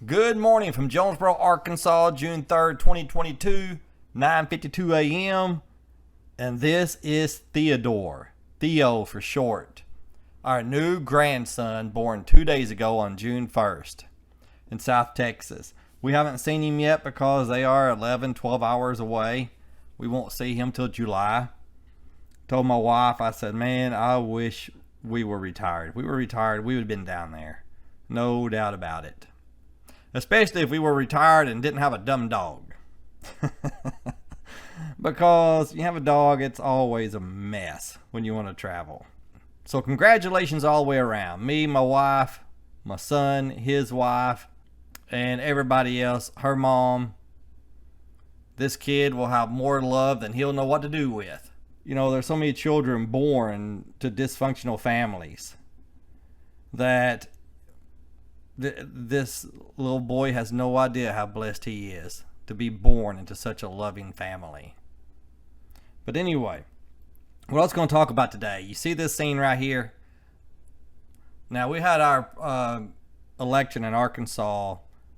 Good morning from Jonesboro, Arkansas, June 3rd, 2022, 9:52 a.m. And this is Theodore, Theo for short, our new grandson born 2 days ago on June 1st in South Texas. We haven't seen him yet because they are 11, 12 hours away. We won't see him till July. Told my wife, I said, man, I wish we were retired. If we were retired, we would have been down there. No doubt about it. Especially if we were retired and didn't have a dumb dog. Because you have a dog, it's always a mess when you want to travel. So congratulations all the way around. Me, my wife, my son, his wife, and everybody else, her mom. This kid will have more love than he'll know what to do with. You know, there's so many children born to dysfunctional families that this little boy has no idea how blessed he is to be born into such a loving family. But anyway, what I was going to talk about today, you see this scene right here? Now, we had our election in Arkansas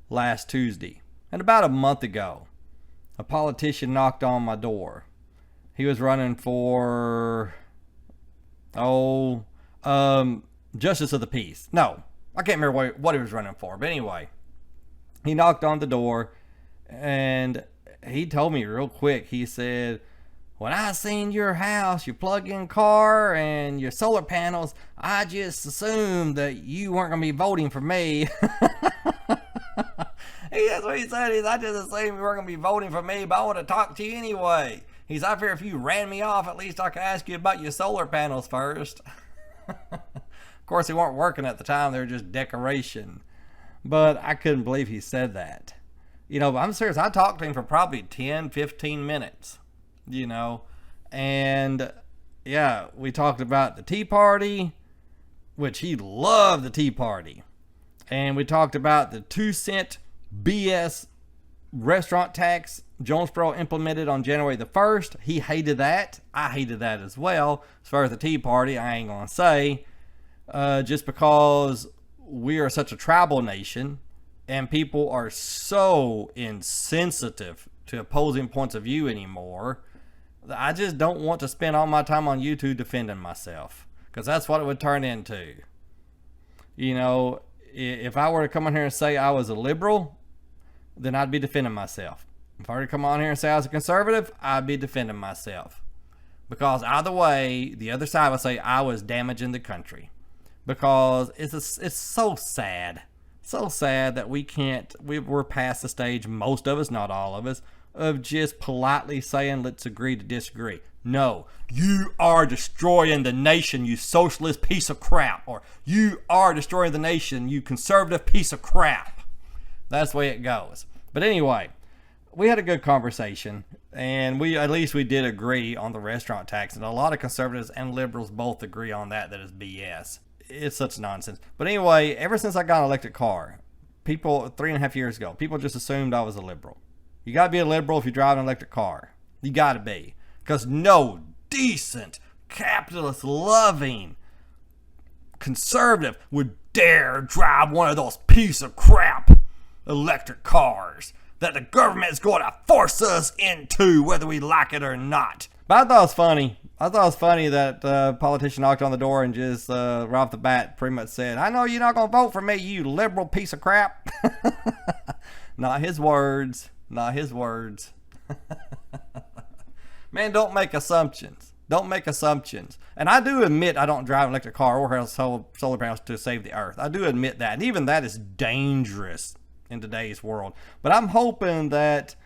last Tuesday, and about a month ago, a politician knocked on my door. He was running for, Justice of the Peace. No, I can't remember what he was running for. But anyway, he knocked on the door and he told me real quick. He said, when I seen your house, your plug-in car, and your solar panels, I just assumed that you weren't going to be voting for me. That's what he said. I just assumed you weren't going to be voting for me, but I want to talk to you anyway. He's, I figure if you ran me off, at least I could ask you about your solar panels first. Of course, they weren't working at the time. They were just decoration. But I couldn't believe he said that. You know, I'm serious. I talked to him for probably 10, 15 minutes, you know. And, yeah, we talked about the Tea Party, which he loved the Tea Party. And we talked about the 2-cent BS restaurant tax Jonesboro implemented on January the 1st. He hated that. I hated that as well. As far as the Tea Party, I ain't going to say. Just because we are such a tribal nation and people are so insensitive to opposing points of view anymore, I just don't want to spend all my time on YouTube defending myself, because that's what it would turn into. You know, if I were to come on here and say I was a liberal, then I'd be defending myself. If I were to come on here and say I was a conservative, I'd be defending myself. Because either way, the other side would say I was damaging the country. Because it's so sad. So sad that we're past the stage, most of us, not all of us, of just politely saying, let's agree to disagree. No, you are destroying the nation, you socialist piece of crap. Or you are destroying the nation, you conservative piece of crap. That's the way it goes. But anyway, we had a good conversation, and at least we did agree on the restaurant tax. And a lot of conservatives and liberals both agree on that is BS. It's such nonsense. But anyway, ever since I got an electric car, people 3.5 years ago, people just assumed I was a liberal. You got to be a liberal if you drive an electric car. You got to be. Because no decent, capitalist-loving conservative would dare drive one of those piece of crap electric cars that the government is going to force us into, whether we like it or not. But I thought it was funny. I thought it was funny that the politician knocked on the door and just right off the bat pretty much said, I know you're not going to vote for me, you liberal piece of crap. Not his words. Not his words. Man, don't make assumptions. Don't make assumptions. And I do admit I don't drive an electric car or have solar panels to save the earth. I do admit that. And even that is dangerous in today's world. But I'm hoping that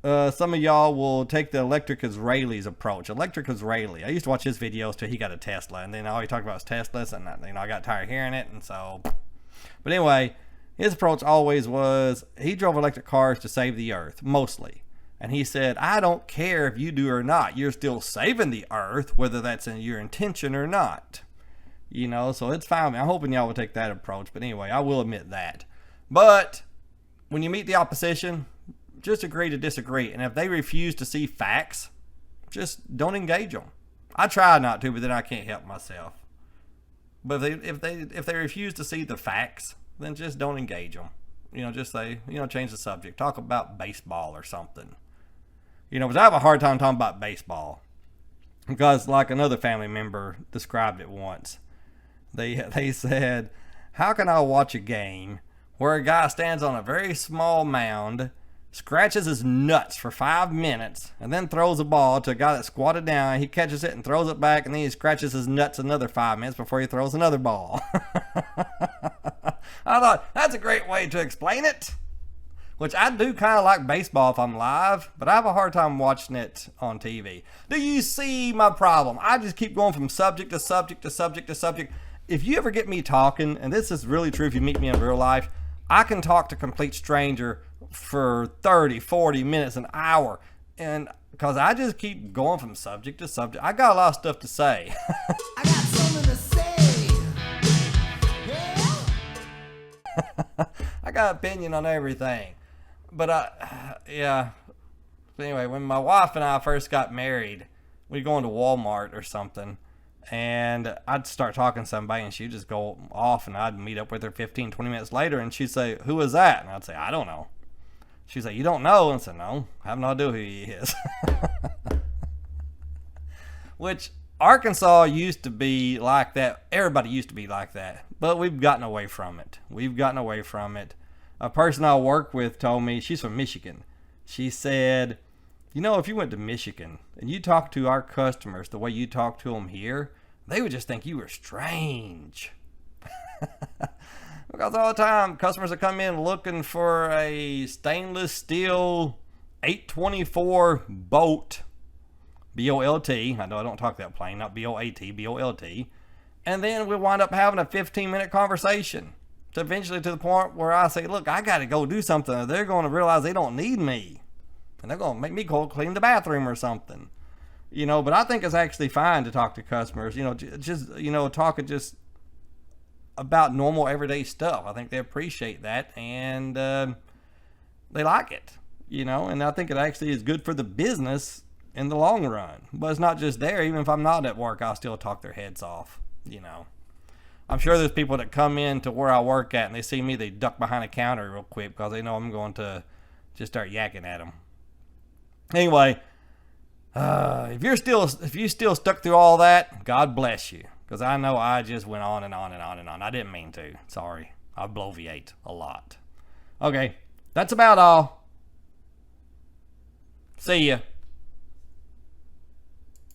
some of y'all will take the Electric Israelis approach. Electric Israeli. I used to watch his videos till he got a Tesla, and then all he talked about was Teslas, and I got tired of hearing it, and so. But anyway, his approach always was he drove electric cars to save the earth, mostly. And he said, I don't care if you do or not. You're still saving the earth, whether that's in your intention or not. You know, so it's fine. I'm hoping y'all will take that approach. But anyway, I will admit that. But when you meet the opposition, just agree to disagree. And if they refuse to see facts, just don't engage them. I try not to, but then I can't help myself. But if they refuse to see the facts, then just don't engage them. just say, change the subject. Talk about baseball or something. But I have a hard time talking about baseball because, like another family member described it once, they said, how can I watch a game where a guy stands on a very small mound, scratches his nuts for 5 minutes, and then throws a ball to a guy that squatted down, he catches it and throws it back, and then he scratches his nuts another 5 minutes before he throws another ball. I thought, that's a great way to explain it. Which I do kind of like baseball if I'm live, but I have a hard time watching it on TV. Do you see my problem? I just keep going from subject to subject to subject to subject. If you ever get me talking, and this is really true if you meet me in real life, I can talk to a complete stranger for 30, 40 minutes, an hour. And because I just keep going from subject to subject. I got a lot of stuff to say. I got something to say. Yeah. I got an opinion on everything. But yeah. Anyway, when my wife and I first got married, we'd go into Walmart or something, and I'd start talking to somebody, and she'd just go off, and I'd meet up with her 15, 20 minutes later, and she'd say, who is that? And I'd say, I don't know. She'd say, you don't know? And I said, no, I have no idea who he is. Which, Arkansas used to be like that. Everybody used to be like that. But we've gotten away from it. A person I work with told me, she's from Michigan. She said, if you went to Michigan and you talked to our customers the way you talk to them here, they would just think you were strange. Because all the time, customers that come in looking for a stainless steel 824 bolt, B-O-L-T. I know I don't talk that plain, not B-O-A-T, B-O-L-T. And then we wind up having a 15-minute conversation. To eventually to the point where I say, look, I got to go do something, or they're going to realize they don't need me. And they're going to make me go clean the bathroom or something. But I think it's actually fine to talk to customers, talking just about normal everyday stuff. I think they appreciate that, and they like it, and I think it actually is good for the business in the long run. But it's not just there. Even if I'm not at work, I'll still talk their heads off, I'm sure there's people that come in to where I work at and they see me, they duck behind a counter real quick because they know I'm going to just start yakking at them. Anyway, if you still stuck through all that, God bless you, because I know I just went on and on and on and on. I didn't mean to. Sorry. I bloviate a lot. Okay, that's about all. See ya.